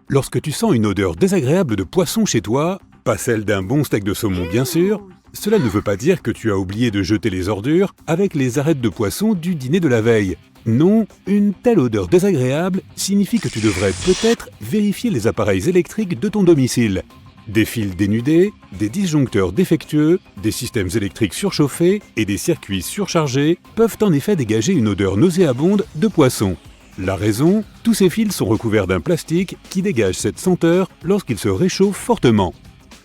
Lorsque tu sens une odeur désagréable de poisson chez toi, pas celle d'un bon steak de saumon bien sûr, cela ne veut pas dire que tu as oublié de jeter les ordures avec les arêtes de poisson du dîner de la veille. Non, une telle odeur désagréable signifie que tu devrais peut-être vérifier les appareils électriques de ton domicile. Des fils dénudés, des disjoncteurs défectueux, des systèmes électriques surchauffés et des circuits surchargés peuvent en effet dégager une odeur nauséabonde de poisson. La raison, tous ces fils sont recouverts d'un plastique qui dégage cette senteur lorsqu'il se réchauffe fortement.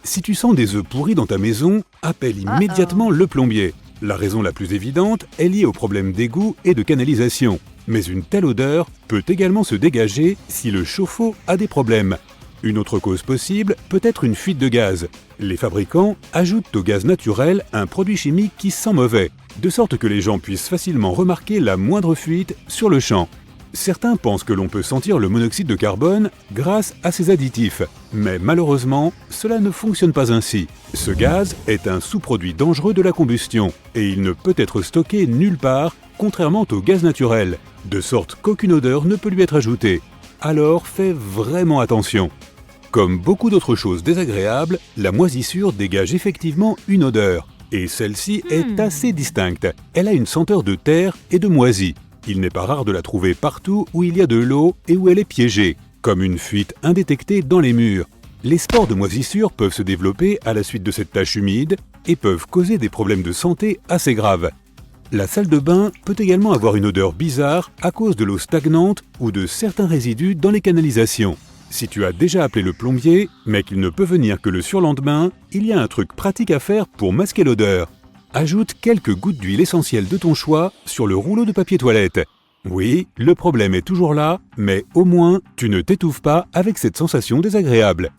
Si tu sens des œufs pourris dans ta maison, appelle immédiatement le plombier. La raison la plus évidente est liée au problème d'égout et de canalisation. Mais une telle odeur peut également se dégager si le chauffe-eau a des problèmes. Une autre cause possible peut être une fuite de gaz. Les fabricants ajoutent au gaz naturel un produit chimique qui sent mauvais, de sorte que les gens puissent facilement remarquer la moindre fuite sur le champ. Certains pensent que l'on peut sentir le monoxyde de carbone grâce à ces additifs, mais malheureusement, cela ne fonctionne pas ainsi. Ce gaz est un sous-produit dangereux de la combustion et il ne peut être stocké nulle part, contrairement au gaz naturel, de sorte qu'aucune odeur ne peut lui être ajoutée. Alors fais vraiment attention. Comme beaucoup d'autres choses désagréables, la moisissure dégage effectivement une odeur, et celle-ci est assez distincte. Elle a une senteur de terre et de moisi. Il n'est pas rare de la trouver partout où il y a de l'eau et où elle est piégée, comme une fuite indétectée dans les murs. Les spores de moisissure peuvent se développer à la suite de cette tache humide et peuvent causer des problèmes de santé assez graves. La salle de bain peut également avoir une odeur bizarre à cause de l'eau stagnante ou de certains résidus dans les canalisations. Si tu as déjà appelé le plombier, mais qu'il ne peut venir que le surlendemain, il y a un truc pratique à faire pour masquer l'odeur. Ajoute quelques gouttes d'huile essentielle de ton choix sur le rouleau de papier toilette. Oui, le problème est toujours là, mais au moins, tu ne t'étouffes pas avec cette sensation désagréable.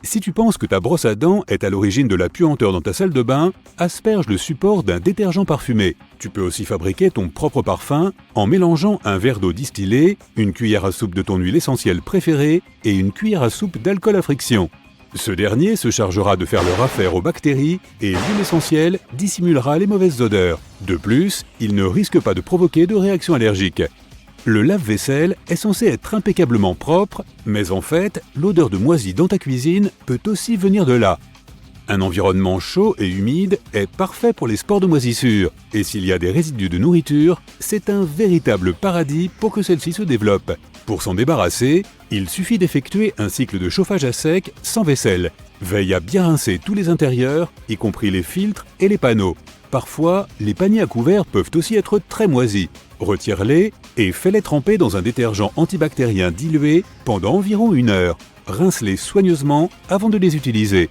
Si tu penses que ta brosse à dents est à l'origine de la puanteur dans ta salle de bain, asperge le support d'un détergent parfumé. Tu peux aussi fabriquer ton propre parfum en mélangeant un verre d'eau distillée, une cuillère à soupe de ton huile essentielle préférée et une cuillère à soupe d'alcool à friction. Ce dernier se chargera de faire leur affaire aux bactéries et l'huile essentielle dissimulera les mauvaises odeurs. De plus, il ne risque pas de provoquer de réaction allergique. Le lave-vaisselle est censé être impeccablement propre, mais en fait, l'odeur de moisi dans ta cuisine peut aussi venir de là. Un environnement chaud et humide est parfait pour les spores de moisissure, et s'il y a des résidus de nourriture, c'est un véritable paradis pour que celle-ci se développe. Pour s'en débarrasser, il suffit d'effectuer un cycle de chauffage à sec sans vaisselle. Veille à bien rincer tous les intérieurs, y compris les filtres et les panneaux. Parfois, les paniers à couverts peuvent aussi être très moisis. Retire-les et fais-les tremper dans un détergent antibactérien dilué pendant environ 1 heure. Rince-les soigneusement avant de les utiliser.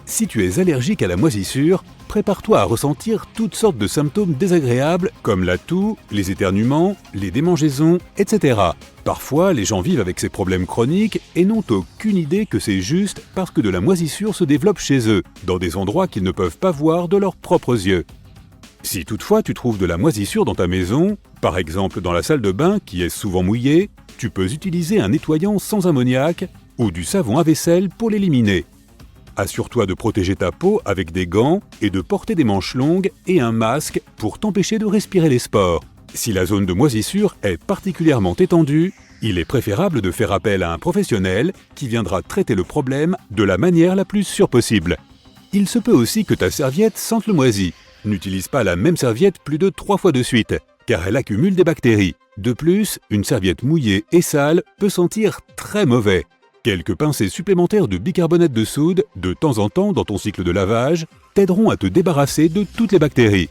Si tu es allergique à la moisissure, prépare-toi à ressentir toutes sortes de symptômes désagréables comme la toux, les éternuements, les démangeaisons, etc. Parfois, les gens vivent avec ces problèmes chroniques et n'ont aucune idée que c'est juste parce que de la moisissure se développe chez eux, dans des endroits qu'ils ne peuvent pas voir de leurs propres yeux. Si toutefois tu trouves de la moisissure dans ta maison, par exemple dans la salle de bain qui est souvent mouillée, tu peux utiliser un nettoyant sans ammoniac ou du savon à vaisselle pour l'éliminer. Assure-toi de protéger ta peau avec des gants et de porter des manches longues et un masque pour t'empêcher de respirer les spores. Si la zone de moisissure est particulièrement étendue, il est préférable de faire appel à un professionnel qui viendra traiter le problème de la manière la plus sûre possible. Il se peut aussi que ta serviette sente le moisi. N'utilise pas la même serviette plus de 3 fois de suite, car elle accumule des bactéries. De plus, une serviette mouillée et sale peut sentir très mauvais. Quelques pincées supplémentaires de bicarbonate de soude, de temps en temps dans ton cycle de lavage, t'aideront à te débarrasser de toutes les bactéries.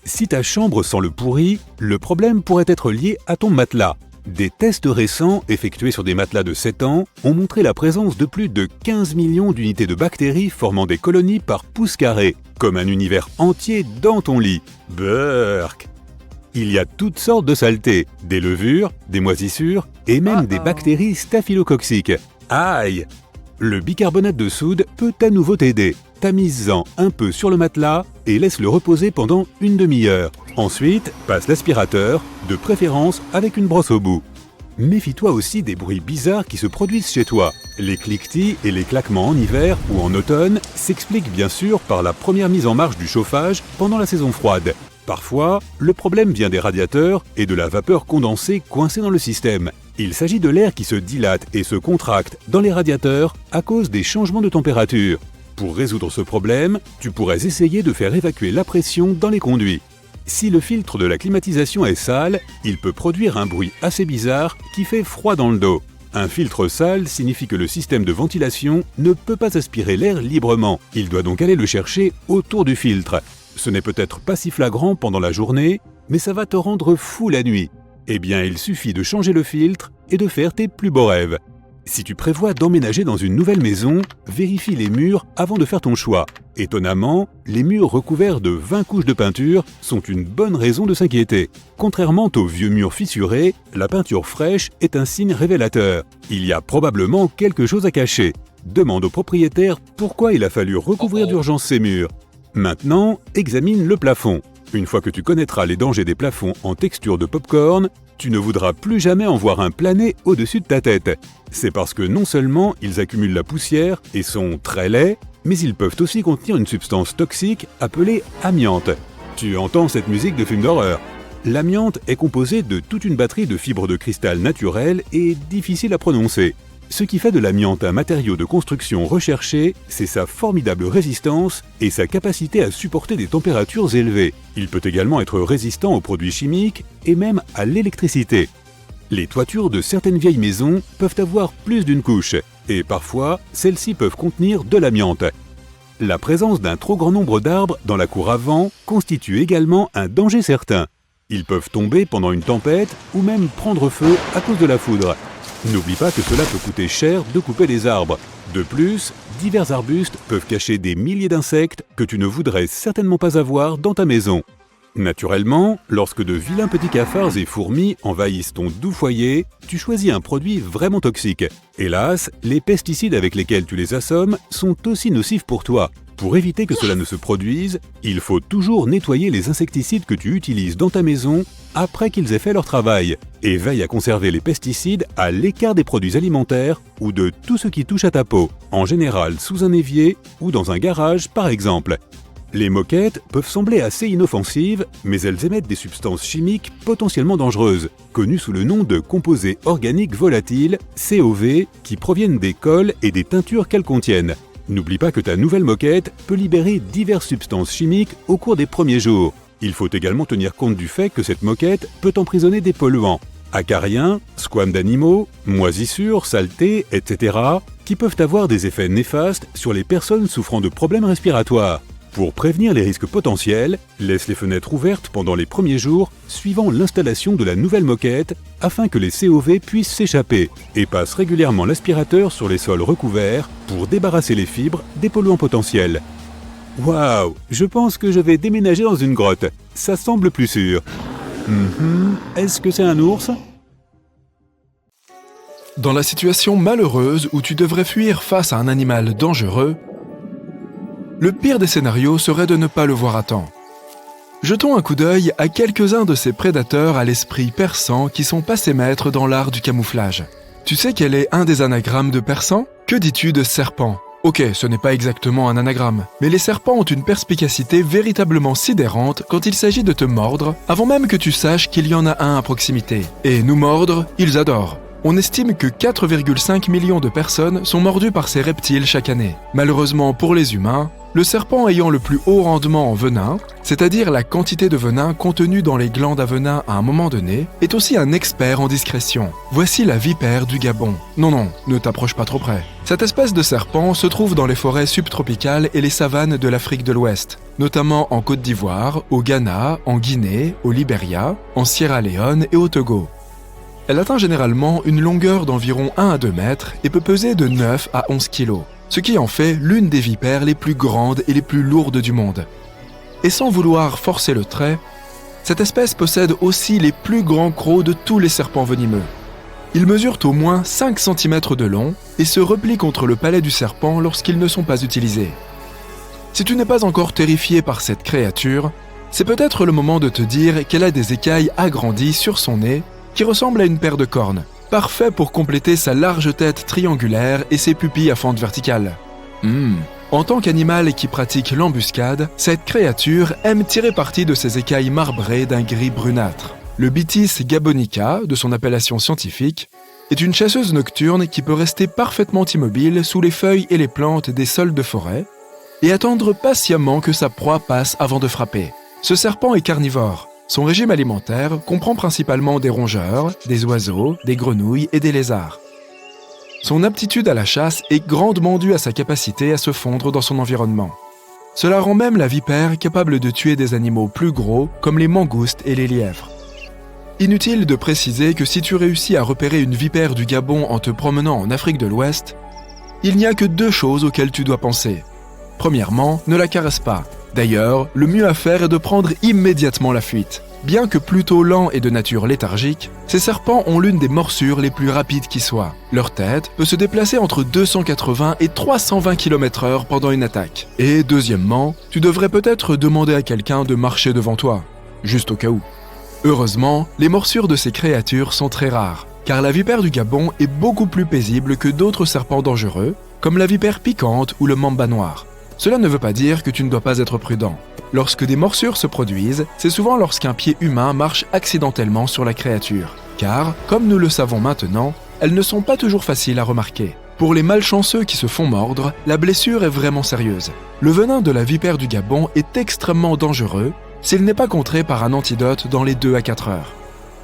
Si ta chambre sent le pourri, le problème pourrait être lié à ton matelas. Des tests récents effectués sur des matelas de 7 ans ont montré la présence de plus de 15 millions d'unités de bactéries formant des colonies par pouce carré, comme un univers entier dans ton lit. Burk! Il y a toutes sortes de saletés, des levures, des moisissures et même des bactéries staphylococciques. Aïe! Le bicarbonate de soude peut à nouveau t'aider. Tamise-en un peu sur le matelas et laisse-le reposer pendant 1 demi-heure. Ensuite, passe l'aspirateur, de préférence avec une brosse au bout. Méfie-toi aussi des bruits bizarres qui se produisent chez toi. Les cliquetis et les claquements en hiver ou en automne s'expliquent bien sûr par la première mise en marche du chauffage pendant la saison froide. Parfois, le problème vient des radiateurs et de la vapeur condensée coincée dans le système. Il s'agit de l'air qui se dilate et se contracte dans les radiateurs à cause des changements de température. Pour résoudre ce problème, tu pourrais essayer de faire évacuer la pression dans les conduits. Si le filtre de la climatisation est sale, il peut produire un bruit assez bizarre qui fait froid dans le dos. Un filtre sale signifie que le système de ventilation ne peut pas aspirer l'air librement. Il doit donc aller le chercher autour du filtre. Ce n'est peut-être pas si flagrant pendant la journée, mais ça va te rendre fou la nuit. Eh bien, il suffit de changer le filtre et de faire tes plus beaux rêves. Si tu prévois d'emménager dans une nouvelle maison, vérifie les murs avant de faire ton choix. Étonnamment, les murs recouverts de 20 couches de peinture sont une bonne raison de s'inquiéter. Contrairement aux vieux murs fissurés, la peinture fraîche est un signe révélateur. Il y a probablement quelque chose à cacher. Demande au propriétaire pourquoi il a fallu recouvrir d'urgence ces murs. Maintenant, examine le plafond. Une fois que tu connaîtras les dangers des plafonds en texture de pop-corn, tu ne voudras plus jamais en voir un planer au-dessus de ta tête. C'est parce que non seulement ils accumulent la poussière et sont très laids, mais ils peuvent aussi contenir une substance toxique appelée amiante. Tu entends cette musique de film d'horreur. L'amiante est composée de toute une batterie de fibres de cristal naturelles et difficiles à prononcer. Ce qui fait de l'amiante un matériau de construction recherché, c'est sa formidable résistance et sa capacité à supporter des températures élevées. Il peut également être résistant aux produits chimiques et même à l'électricité. Les toitures de certaines vieilles maisons peuvent avoir plus d'une couche, et parfois, celles-ci peuvent contenir de l'amiante. La présence d'un trop grand nombre d'arbres dans la cour avant constitue également un danger certain. Ils peuvent tomber pendant une tempête ou même prendre feu à cause de la foudre. N'oublie pas que cela peut coûter cher de couper les arbres. De plus, divers arbustes peuvent cacher des milliers d'insectes que tu ne voudrais certainement pas avoir dans ta maison. Naturellement, lorsque de vilains petits cafards et fourmis envahissent ton doux foyer, tu choisis un produit vraiment toxique. Hélas, les pesticides avec lesquels tu les assommes sont aussi nocifs pour toi. Pour éviter que cela ne se produise, il faut toujours nettoyer les insecticides que tu utilises dans ta maison après qu'ils aient fait leur travail, et veille à conserver les pesticides à l'écart des produits alimentaires ou de tout ce qui touche à ta peau, en général sous un évier ou dans un garage par exemple. Les moquettes peuvent sembler assez inoffensives, mais elles émettent des substances chimiques potentiellement dangereuses, connues sous le nom de composés organiques volatiles, COV, qui proviennent des colles et des teintures qu'elles contiennent. N'oublie pas que ta nouvelle moquette peut libérer diverses substances chimiques au cours des premiers jours. Il faut également tenir compte du fait que cette moquette peut emprisonner des polluants, acariens, squames d'animaux, moisissures, saletés, etc., qui peuvent avoir des effets néfastes sur les personnes souffrant de problèmes respiratoires. Pour prévenir les risques potentiels, laisse les fenêtres ouvertes pendant les premiers jours suivant l'installation de la nouvelle moquette afin que les COV puissent s'échapper et passe régulièrement l'aspirateur sur les sols recouverts pour débarrasser les fibres des polluants potentiels. Waouh, je pense que je vais déménager dans une grotte. Ça semble plus sûr. Est-ce que c'est un ours ? Dans la situation malheureuse où tu devrais fuir face à un animal dangereux, le pire des scénarios serait de ne pas le voir à temps. Jetons un coup d'œil à quelques-uns de ces prédateurs à l'esprit perçant qui sont passés maîtres dans l'art du camouflage. Tu sais quel est un des anagrammes de perçant ? Que dis-tu de serpent ? Ok, ce n'est pas exactement un anagramme, mais les serpents ont une perspicacité véritablement sidérante quand il s'agit de te mordre, avant même que tu saches qu'il y en a un à proximité. Et nous mordre, ils adorent. On estime que 4,5 millions de personnes sont mordues par ces reptiles chaque année. Malheureusement pour les humains, le serpent ayant le plus haut rendement en venin, c'est-à-dire la quantité de venin contenue dans les glandes à venin à un moment donné, est aussi un expert en discrétion. Voici la vipère du Gabon. Non, ne t'approche pas trop près. Cette espèce de serpent se trouve dans les forêts subtropicales et les savanes de l'Afrique de l'Ouest, notamment en Côte d'Ivoire, au Ghana, en Guinée, au Libéria, en Sierra Leone et au Togo. Elle atteint généralement une longueur d'environ 1 à 2 mètres et peut peser de 9 à 11 kilos, ce qui en fait l'une des vipères les plus grandes et les plus lourdes du monde. Et sans vouloir forcer le trait, cette espèce possède aussi les plus grands crocs de tous les serpents venimeux. Ils mesurent au moins 5 cm de long et se replient contre le palais du serpent lorsqu'ils ne sont pas utilisés. Si tu n'es pas encore terrifié par cette créature, c'est peut-être le moment de te dire qu'elle a des écailles agrandies sur son nez qui ressemble à une paire de cornes, parfait pour compléter sa large tête triangulaire et ses pupilles à fente verticale. En tant qu'animal qui pratique l'embuscade, cette créature aime tirer parti de ses écailles marbrées d'un gris brunâtre. Le Bitis gabonica, de son appellation scientifique, est une chasseuse nocturne qui peut rester parfaitement immobile sous les feuilles et les plantes des sols de forêt et attendre patiemment que sa proie passe avant de frapper. Ce serpent est carnivore. Son régime alimentaire comprend principalement des rongeurs, des oiseaux, des grenouilles et des lézards. Son aptitude à la chasse est grandement due à sa capacité à se fondre dans son environnement. Cela rend même la vipère capable de tuer des animaux plus gros comme les mangoustes et les lièvres. Inutile de préciser que si tu réussis à repérer une vipère du Gabon en te promenant en Afrique de l'Ouest, il n'y a que 2 choses auxquelles tu dois penser. Premièrement, ne la caresse pas. D'ailleurs, le mieux à faire est de prendre immédiatement la fuite. Bien que plutôt lents et de nature léthargique, ces serpents ont l'une des morsures les plus rapides qui soient. Leur tête peut se déplacer entre 280 et 320 km/h pendant une attaque. Et deuxièmement, tu devrais peut-être demander à quelqu'un de marcher devant toi, juste au cas où. Heureusement, les morsures de ces créatures sont très rares, car la vipère du Gabon est beaucoup plus paisible que d'autres serpents dangereux, comme la vipère piquante ou le mamba noir. Cela ne veut pas dire que tu ne dois pas être prudent. Lorsque des morsures se produisent, c'est souvent lorsqu'un pied humain marche accidentellement sur la créature. Car, comme nous le savons maintenant, elles ne sont pas toujours faciles à remarquer. Pour les malchanceux qui se font mordre, la blessure est vraiment sérieuse. Le venin de la vipère du Gabon est extrêmement dangereux s'il n'est pas contré par un antidote dans les 2 à 4 heures.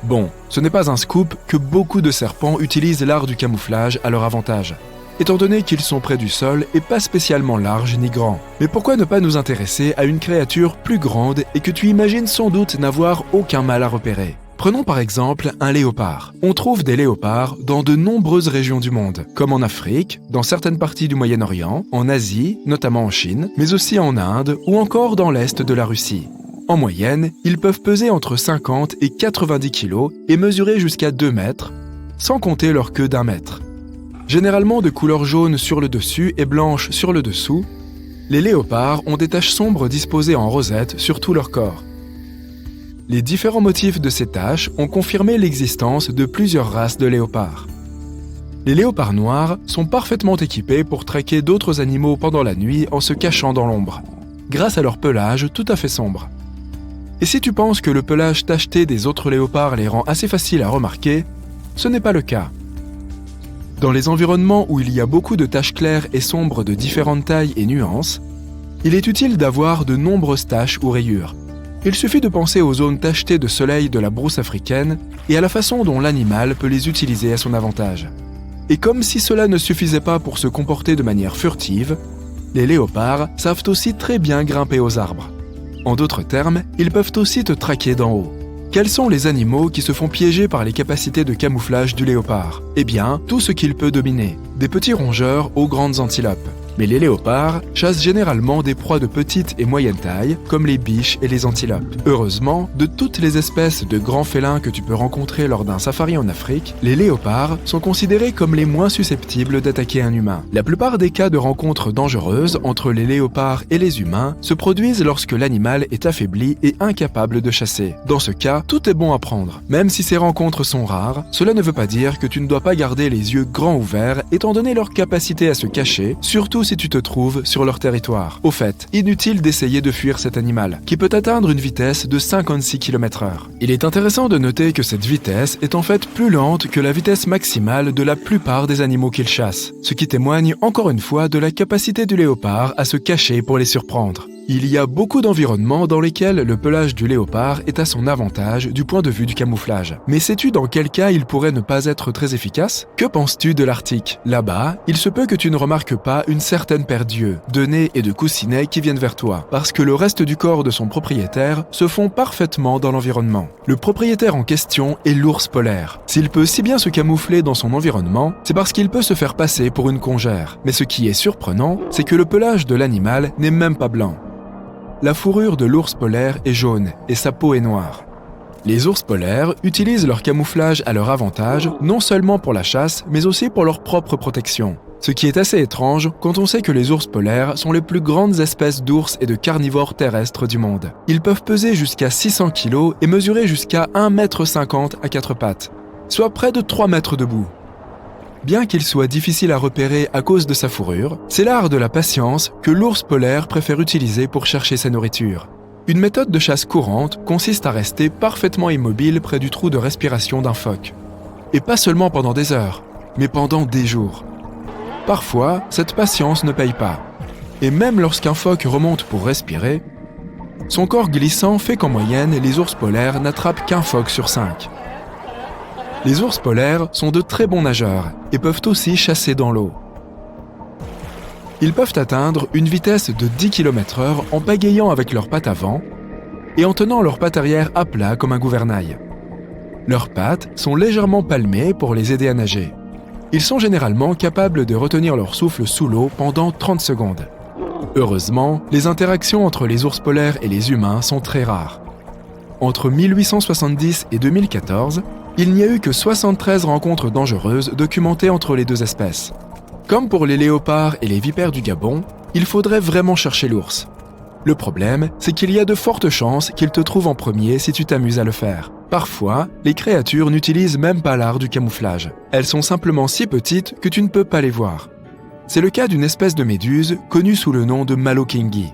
Bon, ce n'est pas un scoop que beaucoup de serpents utilisent l'art du camouflage à leur avantage, étant donné qu'ils sont près du sol et pas spécialement larges ni grands. Mais pourquoi ne pas nous intéresser à une créature plus grande et que tu imagines sans doute n'avoir aucun mal à repérer? Prenons par exemple un léopard. On trouve des léopards dans de nombreuses régions du monde, comme en Afrique, dans certaines parties du Moyen-Orient, en Asie, notamment en Chine, mais aussi en Inde ou encore dans l'est de la Russie. En moyenne, ils peuvent peser entre 50 et 90 kg et mesurer jusqu'à 2 mètres, sans compter leur queue d'1 mètre. Généralement de couleur jaune sur le dessus et blanche sur le dessous, les léopards ont des taches sombres disposées en rosette sur tout leur corps. Les différents motifs de ces taches ont confirmé l'existence de plusieurs races de léopards. Les léopards noirs sont parfaitement équipés pour traquer d'autres animaux pendant la nuit en se cachant dans l'ombre, grâce à leur pelage tout à fait sombre. Et si tu penses que le pelage tacheté des autres léopards les rend assez faciles à remarquer, ce n'est pas le cas. Dans les environnements où il y a beaucoup de taches claires et sombres de différentes tailles et nuances, il est utile d'avoir de nombreuses taches ou rayures. Il suffit de penser aux zones tachetées de soleil de la brousse africaine et à la façon dont l'animal peut les utiliser à son avantage. Et comme si cela ne suffisait pas pour se comporter de manière furtive, les léopards savent aussi très bien grimper aux arbres. En d'autres termes, ils peuvent aussi te traquer d'en haut. Quels sont les animaux qui se font piéger par les capacités de camouflage du léopard? Eh bien, tout ce qu'il peut dominer, des petits rongeurs aux grandes antilopes. Mais les léopards chassent généralement des proies de petite et moyenne taille, comme les biches et les antilopes. Heureusement, de toutes les espèces de grands félins que tu peux rencontrer lors d'un safari en Afrique, les léopards sont considérés comme les moins susceptibles d'attaquer un humain. La plupart des cas de rencontres dangereuses entre les léopards et les humains se produisent lorsque l'animal est affaibli et incapable de chasser. Dans ce cas, tout est bon à prendre. Même si ces rencontres sont rares, cela ne veut pas dire que tu ne dois pas garder les yeux grands ouverts étant donné leur capacité à se cacher, surtout si tu te trouves sur leur territoire. Au fait, inutile d'essayer de fuir cet animal, qui peut atteindre une vitesse de 56 km/h. Il est intéressant de noter que cette vitesse est en fait plus lente que la vitesse maximale de la plupart des animaux qu'il chasse, ce qui témoigne encore une fois de la capacité du léopard à se cacher pour les surprendre. Il y a beaucoup d'environnements dans lesquels le pelage du léopard est à son avantage du point de vue du camouflage. Mais sais-tu dans quel cas il pourrait ne pas être très efficace? Que penses-tu de l'Arctique? Là-bas, il se peut que tu ne remarques pas une certaine paire d'yeux, de nez et de coussinets qui viennent vers toi, parce que le reste du corps de son propriétaire se fond parfaitement dans l'environnement. Le propriétaire en question est l'ours polaire. S'il peut si bien se camoufler dans son environnement, c'est parce qu'il peut se faire passer pour une congère. Mais ce qui est surprenant, c'est que le pelage de l'animal n'est même pas blanc. La fourrure de l'ours polaire est jaune et sa peau est noire. Les ours polaires utilisent leur camouflage à leur avantage, non seulement pour la chasse, mais aussi pour leur propre protection. Ce qui est assez étrange quand on sait que les ours polaires sont les plus grandes espèces d'ours et de carnivores terrestres du monde. Ils peuvent peser jusqu'à 600 kg et mesurer jusqu'à 1,50 m à 4 pattes, soit près de 3 mètres debout. Bien qu'il soit difficile à repérer à cause de sa fourrure, c'est l'art de la patience que l'ours polaire préfère utiliser pour chercher sa nourriture. Une méthode de chasse courante consiste à rester parfaitement immobile près du trou de respiration d'un phoque. Et pas seulement pendant des heures, mais pendant des jours. Parfois, cette patience ne paye pas. Et même lorsqu'un phoque remonte pour respirer, son corps glissant fait qu'en moyenne, les ours polaires n'attrapent qu'un phoque sur 5. Les ours polaires sont de très bons nageurs et peuvent aussi chasser dans l'eau. Ils peuvent atteindre une vitesse de 10 km/h en pagayant avec leurs pattes avant et en tenant leurs pattes arrière à plat comme un gouvernail. Leurs pattes sont légèrement palmées pour les aider à nager. Ils sont généralement capables de retenir leur souffle sous l'eau pendant 30 secondes. Heureusement, les interactions entre les ours polaires et les humains sont très rares. Entre 1870 et 2014, il n'y a eu que 73 rencontres dangereuses documentées entre les deux espèces. Comme pour les léopards et les vipères du Gabon, il faudrait vraiment chercher l'ours. Le problème, c'est qu'il y a de fortes chances qu'il te trouve en premier si tu t'amuses à le faire. Parfois, les créatures n'utilisent même pas l'art du camouflage. Elles sont simplement si petites que tu ne peux pas les voir. C'est le cas d'une espèce de méduse connue sous le nom de Malokingi.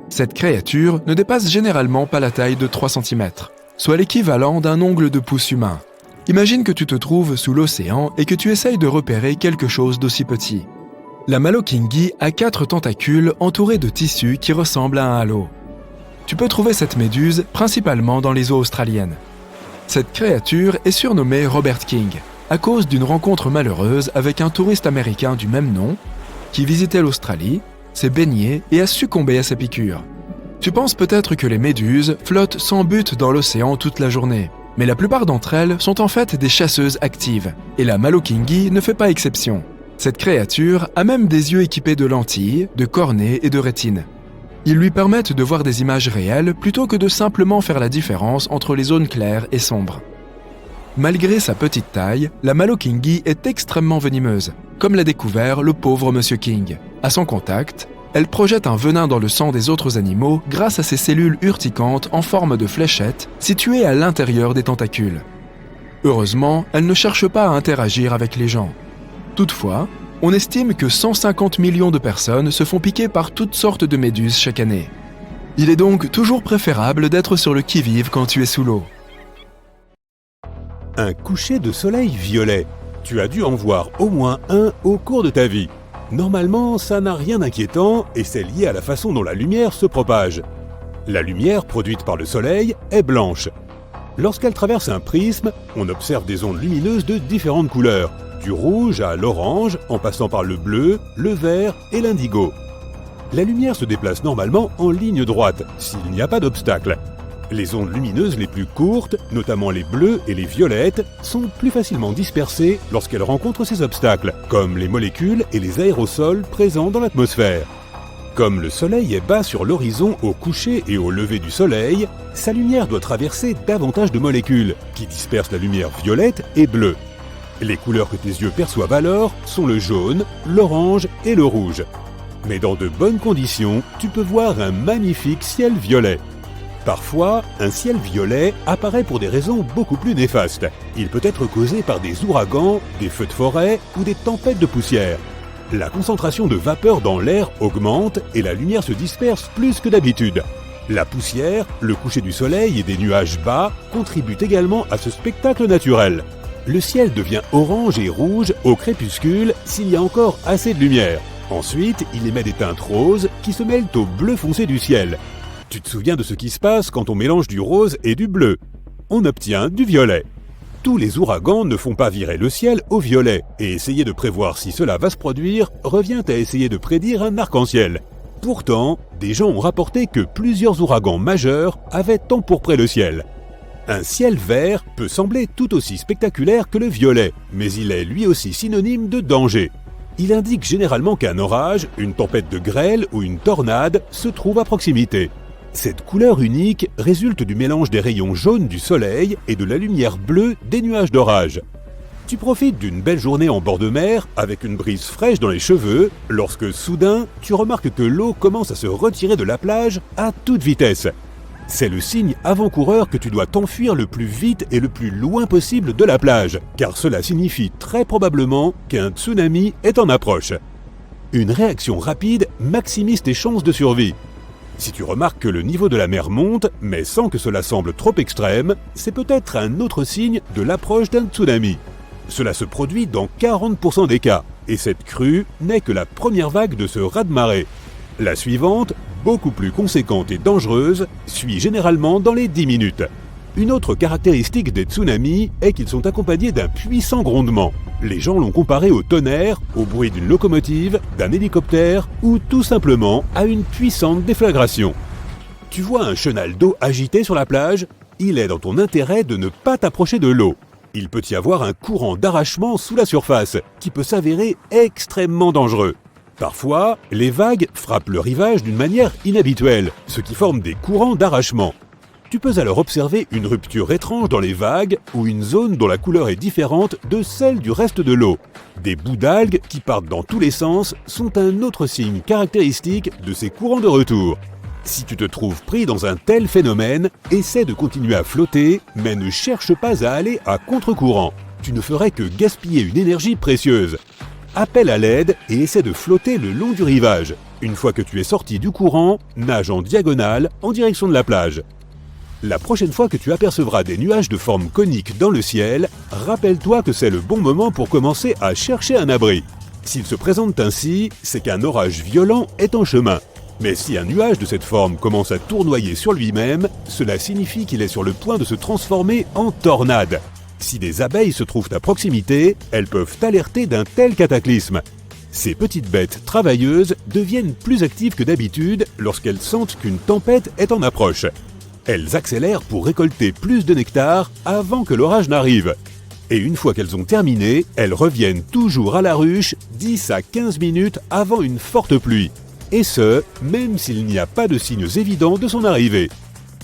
Cette créature ne dépasse généralement pas la taille de 3 cm, soit l'équivalent d'un ongle de pouce humain. Imagine que tu te trouves sous l'océan et que tu essayes de repérer quelque chose d'aussi petit. La Malokingi a 4 tentacules entourés de tissus qui ressemblent à un halo. Tu peux trouver cette méduse principalement dans les eaux australiennes. Cette créature est surnommée Robert King, à cause d'une rencontre malheureuse avec un touriste américain du même nom, qui visitait l'Australie, s'est baigné et a succombé à sa piqûre. Tu penses peut-être que les méduses flottent sans but dans l'océan toute la journée, mais la plupart d'entre elles sont en fait des chasseuses actives, et la Malokingi ne fait pas exception. Cette créature a même des yeux équipés de lentilles, de cornées et de rétines. Ils lui permettent de voir des images réelles plutôt que de simplement faire la différence entre les zones claires et sombres. Malgré sa petite taille, la Malokingi est extrêmement venimeuse, comme l'a découvert le pauvre Monsieur King. À son contact, elle projette un venin dans le sang des autres animaux grâce à ses cellules urticantes en forme de fléchettes situées à l'intérieur des tentacules. Heureusement, elle ne cherche pas à interagir avec les gens. Toutefois, on estime que 150 millions de personnes se font piquer par toutes sortes de méduses chaque année. Il est donc toujours préférable d'être sur le qui-vive quand tu es sous l'eau. Un coucher de soleil violet. Tu as dû en voir au moins un au cours de ta vie. Normalement, ça n'a rien d'inquiétant et c'est lié à la façon dont la lumière se propage. La lumière produite par le soleil est blanche. Lorsqu'elle traverse un prisme, on observe des ondes lumineuses de différentes couleurs, du rouge à l'orange, en passant par le bleu, le vert et l'indigo. La lumière se déplace normalement en ligne droite, s'il n'y a pas d'obstacle. Les ondes lumineuses les plus courtes, notamment les bleues et les violettes, sont plus facilement dispersées lorsqu'elles rencontrent ces obstacles, comme les molécules et les aérosols présents dans l'atmosphère. Comme le soleil est bas sur l'horizon au coucher et au lever du soleil, sa lumière doit traverser davantage de molécules, qui dispersent la lumière violette et bleue. Les couleurs que tes yeux perçoivent alors sont le jaune, l'orange et le rouge. Mais dans de bonnes conditions, tu peux voir un magnifique ciel violet. Parfois, un ciel violet apparaît pour des raisons beaucoup plus néfastes. Il peut être causé par des ouragans, des feux de forêt ou des tempêtes de poussière. La concentration de vapeur dans l'air augmente et la lumière se disperse plus que d'habitude. La poussière, le coucher du soleil et des nuages bas contribuent également à ce spectacle naturel. Le ciel devient orange et rouge au crépuscule s'il y a encore assez de lumière. Ensuite, il émet des teintes roses qui se mêlent au bleu foncé du ciel. Tu te souviens de ce qui se passe quand on mélange du rose et du bleu? On obtient du violet. Tous les ouragans ne font pas virer le ciel au violet, et essayer de prévoir si cela va se produire revient à essayer de prédire un arc-en-ciel. Pourtant, des gens ont rapporté que plusieurs ouragans majeurs avaient empourpré le ciel. Un ciel vert peut sembler tout aussi spectaculaire que le violet, mais il est lui aussi synonyme de danger. Il indique généralement qu'un orage, une tempête de grêle ou une tornade se trouve à proximité. Cette couleur unique résulte du mélange des rayons jaunes du soleil et de la lumière bleue des nuages d'orage. Tu profites d'une belle journée en bord de mer, avec une brise fraîche dans les cheveux, lorsque soudain, tu remarques que l'eau commence à se retirer de la plage à toute vitesse. C'est le signe avant-coureur que tu dois t'enfuir le plus vite et le plus loin possible de la plage, car cela signifie très probablement qu'un tsunami est en approche. Une réaction rapide maximise tes chances de survie. Si tu remarques que le niveau de la mer monte, mais sans que cela semble trop extrême, c'est peut-être un autre signe de l'approche d'un tsunami. Cela se produit dans 40% des cas, et cette crue n'est que la première vague de ce raz-de-marée. La suivante, beaucoup plus conséquente et dangereuse, suit généralement dans les 10 minutes. Une autre caractéristique des tsunamis est qu'ils sont accompagnés d'un puissant grondement. Les gens l'ont comparé au tonnerre, au bruit d'une locomotive, d'un hélicoptère ou tout simplement à une puissante déflagration. Tu vois un chenal d'eau agité sur la plage? Il est dans ton intérêt de ne pas t'approcher de l'eau. Il peut y avoir un courant d'arrachement sous la surface qui peut s'avérer extrêmement dangereux. Parfois, les vagues frappent le rivage d'une manière inhabituelle, ce qui forme des courants d'arrachement. Tu peux alors observer une rupture étrange dans les vagues ou une zone dont la couleur est différente de celle du reste de l'eau. Des bouts d'algues qui partent dans tous les sens sont un autre signe caractéristique de ces courants de retour. Si tu te trouves pris dans un tel phénomène, essaie de continuer à flotter, mais ne cherche pas à aller à contre-courant. Tu ne ferais que gaspiller une énergie précieuse. Appelle à l'aide et essaie de flotter le long du rivage. Une fois que tu es sorti du courant, nage en diagonale en direction de la plage. La prochaine fois que tu apercevras des nuages de forme conique dans le ciel, rappelle-toi que c'est le bon moment pour commencer à chercher un abri. S'ils se présentent ainsi, c'est qu'un orage violent est en chemin. Mais si un nuage de cette forme commence à tournoyer sur lui-même, cela signifie qu'il est sur le point de se transformer en tornade. Si des abeilles se trouvent à proximité, elles peuvent t'alerter d'un tel cataclysme. Ces petites bêtes travailleuses deviennent plus actives que d'habitude lorsqu'elles sentent qu'une tempête est en approche. Elles accélèrent pour récolter plus de nectar avant que l'orage n'arrive. Et une fois qu'elles ont terminé, elles reviennent toujours à la ruche 10 à 15 minutes avant une forte pluie. Et ce, même s'il n'y a pas de signes évidents de son arrivée.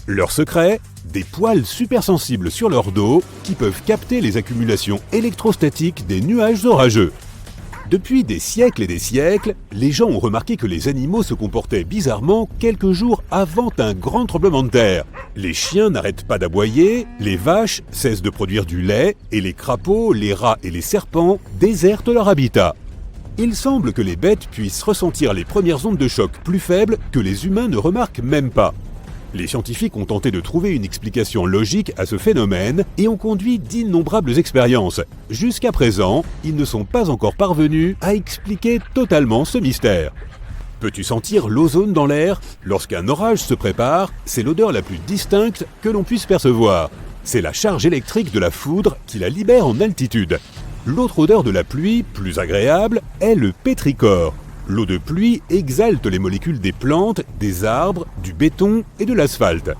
Leur secret? Des poils supersensibles sur leur dos qui peuvent capter les accumulations électrostatiques des nuages orageux. Depuis des siècles et des siècles, les gens ont remarqué que les animaux se comportaient bizarrement quelques jours avant un grand tremblement de terre. Les chiens n'arrêtent pas d'aboyer, les vaches cessent de produire du lait, et les crapauds, les rats et les serpents désertent leur habitat. Il semble que les bêtes puissent ressentir les premières ondes de choc plus faibles que les humains ne remarquent même pas. Les scientifiques ont tenté de trouver une explication logique à ce phénomène et ont conduit d'innombrables expériences. Jusqu'à présent, ils ne sont pas encore parvenus à expliquer totalement ce mystère. Peux-tu sentir l'ozone dans l'air? Lorsqu'un orage se prépare, c'est l'odeur la plus distincte que l'on puisse percevoir. C'est la charge électrique de la foudre qui la libère en altitude. L'autre odeur de la pluie, plus agréable, est le pétrichor. L'eau de pluie exalte les molécules des plantes, des arbres, du béton et de l'asphalte.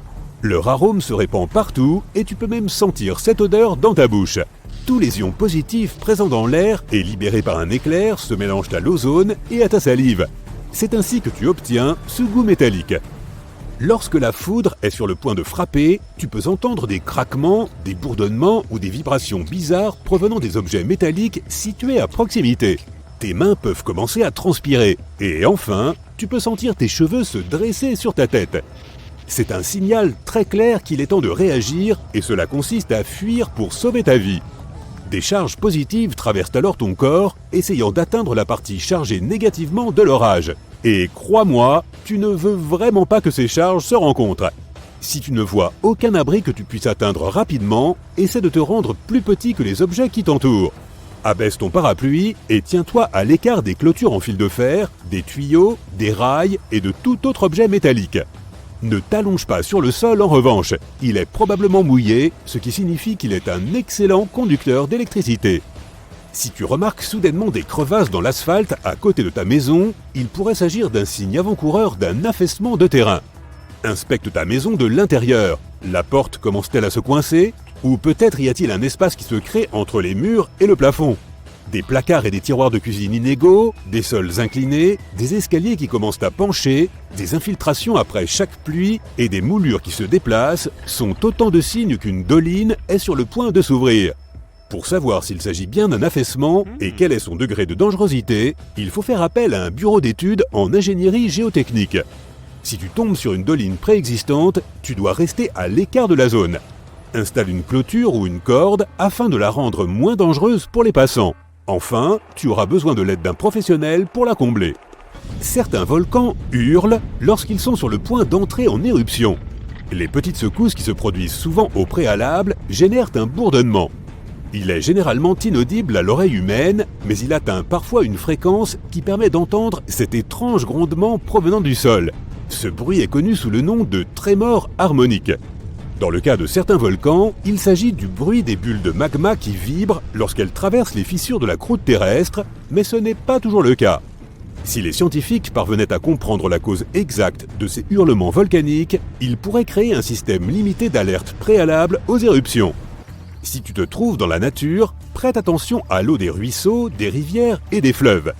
Leur arôme se répand partout et tu peux même sentir cette odeur dans ta bouche. Tous les ions positifs présents dans l'air et libérés par un éclair se mélangent à l'ozone et à ta salive. C'est ainsi que tu obtiens ce goût métallique. Lorsque la foudre est sur le point de frapper, tu peux entendre des craquements, des bourdonnements ou des vibrations bizarres provenant des objets métalliques situés à proximité. Tes mains peuvent commencer à transpirer. Et enfin, tu peux sentir tes cheveux se dresser sur ta tête. C'est un signal très clair qu'il est temps de réagir et cela consiste à fuir pour sauver ta vie. Des charges positives traversent alors ton corps, essayant d'atteindre la partie chargée négativement de l'orage. Et crois-moi, tu ne veux vraiment pas que ces charges se rencontrent. Si tu ne vois aucun abri que tu puisses atteindre rapidement, essaie de te rendre plus petit que les objets qui t'entourent. Abaisse ton parapluie et tiens-toi à l'écart des clôtures en fil de fer, des tuyaux, des rails et de tout autre objet métallique. Ne t'allonge pas sur le sol en revanche, il est probablement mouillé, ce qui signifie qu'il est un excellent conducteur d'électricité. Si tu remarques soudainement des crevasses dans l'asphalte à côté de ta maison, il pourrait s'agir d'un signe avant-coureur d'un affaissement de terrain. Inspecte ta maison de l'intérieur. La porte commence-t-elle à se coincer? Ou peut-être y a-t-il un espace qui se crée entre les murs et le plafond? Des placards et des tiroirs de cuisine inégaux, des sols inclinés, des escaliers qui commencent à pencher, des infiltrations après chaque pluie et des moulures qui se déplacent sont autant de signes qu'une doline est sur le point de s'ouvrir. Pour savoir s'il s'agit bien d'un affaissement et quel est son degré de dangerosité, il faut faire appel à un bureau d'études en ingénierie géotechnique. Si tu tombes sur une doline préexistante, tu dois rester à l'écart de la zone. Installe une clôture ou une corde afin de la rendre moins dangereuse pour les passants. Enfin, tu auras besoin de l'aide d'un professionnel pour la combler. Certains volcans hurlent lorsqu'ils sont sur le point d'entrer en éruption. Les petites secousses qui se produisent souvent au préalable génèrent un bourdonnement. Il est généralement inaudible à l'oreille humaine, mais il atteint parfois une fréquence qui permet d'entendre cet étrange grondement provenant du sol. Ce bruit est connu sous le nom de trémor harmonique. Dans le cas de certains volcans, il s'agit du bruit des bulles de magma qui vibrent lorsqu'elles traversent les fissures de la croûte terrestre, mais ce n'est pas toujours le cas. Si les scientifiques parvenaient à comprendre la cause exacte de ces hurlements volcaniques, ils pourraient créer un système limité d'alerte préalable aux éruptions. Si tu te trouves dans la nature, prête attention à l'eau des ruisseaux, des rivières et des fleuves.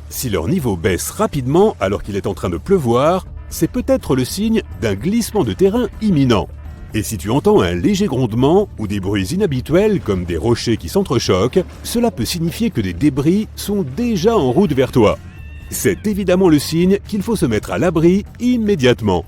Si leur niveau baisse rapidement alors qu'il est en train de pleuvoir, c'est peut-être le signe d'un glissement de terrain imminent. Et si tu entends un léger grondement ou des bruits inhabituels comme des rochers qui s'entrechoquent, cela peut signifier que des débris sont déjà en route vers toi. C'est évidemment le signe qu'il faut se mettre à l'abri immédiatement.